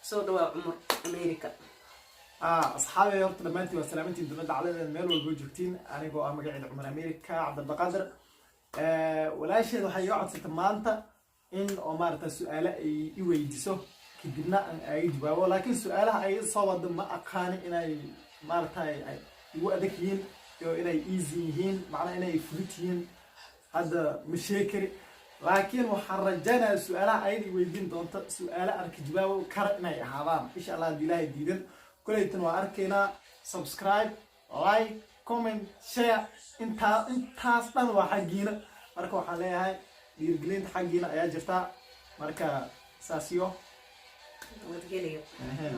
soo dhawaa Cumar America. أصحابي يا رب لمانتي وسلامتي الدنيا على الميل والبروجكتين أنا جو أمجد عمر أمريكا عبد القادر ولا شيء وحي يقعد ستمانتا إن أمارة السؤال يويدسه كدنا أن أجيب ولكن سؤالها أي صواب ما أقاني إن أي مارتا يوأدكين أو إن أي إيزيين معناه إن أي فلوتين هذا مشاكل لكن محرجنا سؤالها أي يويدين دونت سؤال أركجبا وكرنا يحرام إن شاء الله بالله يدين كليتن واركينا سبسكرايب لايك كومنت شير intaas dhan waa xaqiina marka waxaan leeyahay dhiirgelinta xaqiina ayaa jirta marka saasiyo wadgeliyo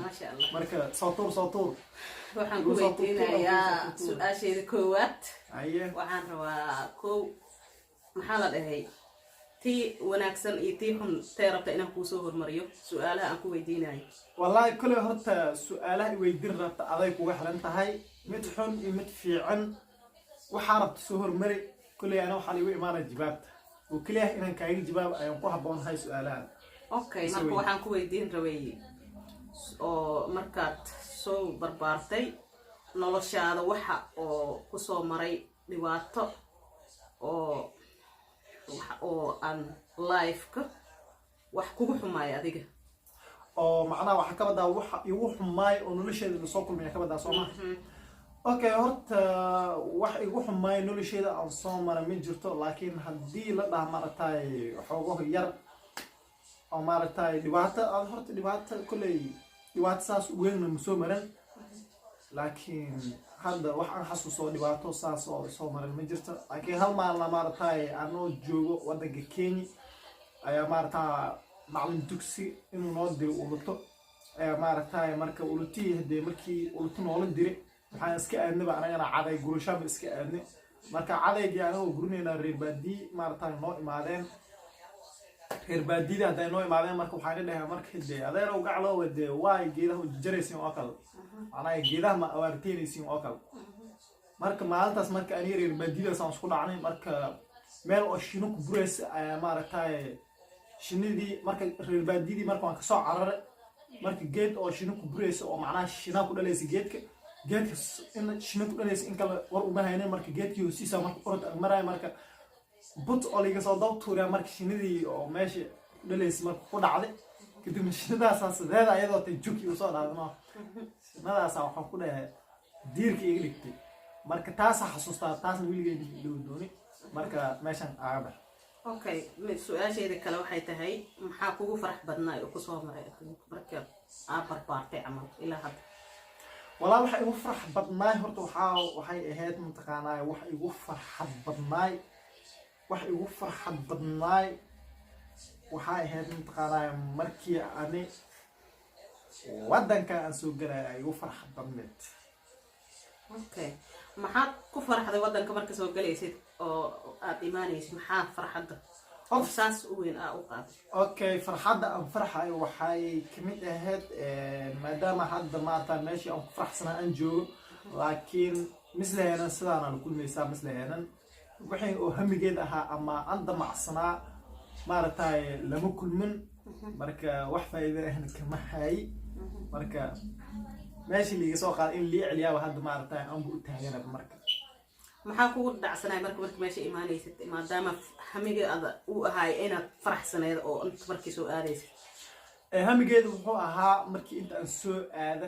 ma sha Allah marka sawtuur waxaan ku weydiinayaa su'aasheeda koowaad waxaan rabaa koow maxaa la dhahay tii wanaagsan iyo tii xun teerabta inaan ku soo hormariyo su'aalaha aan ku weydiinayo wallahi kulli horta su'aalaha weydiin rabta aday kuga xiran tahay mid xun iyo mid fiican waxa rabta soo hormari kulli ana waxa liigu imaanay jawaabta oo kaliya inaan kaaga jawaab ayaan ku haboonahay su'aalaha okay marka waxaan ku weydiin rabay oo markaad soo barbaartay noloshaada waxa oo ku soo maray dhibaato oo aan life-ka wax kugu xumaay adiga oo macnaha waxa ka badaa waxa igu xumaay oo nolosheeda soo kulmay ka badaa Soomaa okay horta wax igu xumaay nolosheeda aan soo maray ma jirto laakiin hadii la dhaha maartay xoogo yar oo maartay dhibaato aad horta dhibaato kulay dhibaato saas weyn ma soo maran laakiin hadda wax aan xasuuso dhibaato saas oo soo maran ma jirto laakiin hal maalin maartay anoo joogo wadanka Kenya ayaa maartay macallin dugsi inuu noo diro uluto ayaa maartay marka ulutii hadee markii uluto noola diray waxaan iska aadnaba anagana caday gurashaba iska aadnay marka cadaygi anagoo gurneena reer baadi maartay noo imaadeen reer baadida haday noo imaadeen marka waxaan dhahay marka hadee adeerow gaclo wade waay geedaha u jaraysin oo kale anay geedaha ma awarteenaysin oo kale marka maalintaas marka ani reer baadida saan isku dhacnay marka meel oo shino ku buraysa ayaa maartay shinidii marka reer baadidii marka waan ka soo cararay marka geed oo shino ku buraysa oo macnaha shina ku dhalaysa geedka in shino ku dhalaysa in kala war uma haynin marka geedkii hoostiisa marka orod maray marka but oo liga soo dawtuuriya marka shinidii oo meesha ku dhalaysa marka ku dhacday kadib shinidaas sadeeda ayadoo tay juki u soo dhaadno shinadaas waxaan ku dhahay diirka iga dhigtay marka taas xasuustaa taasna wiligeed dhow dooni marka meeshan aaba okay su'aasheeda kale waxay tahay maxaa kugu farax badnaa oo ku soo maray marka aad barbaartay amal ilaa hadda والله waxa igu farx badnaay horta waxay ahayd mintaqaanay wax igu farxad badnaay waxay ahayd mintaqaanay markii ani wadanka aan soo galay igu farxad badneed okay maxaad ku farxday wadanka marka soo galaysid oo aad iimaanaysid maxaa farxadda saas u weyn u qaad okay farxadda aan farxay waxay kamid ahayd maadaama hadda maanta meeshii aan ku farxsanaa aan joogo laakiin mislaheena sidaan aan kulmaysaa mislaheena wixii oo hamigeed ahaa ama aan damacsanaa maartay lama kulmin marka wax faa'iido ahna kama hay marka meeshii liiga soo qaad in lii celiyaa hadda maartay aan buu taagana marka maxaa kugu dhacsanay marka meesha iimaanaysid maadaama hamigeeda uu ahaay inaad faraxsaneed oo inta markii soo aadaysid hamigeedu wuxuu ahaa markii inta aan soo aada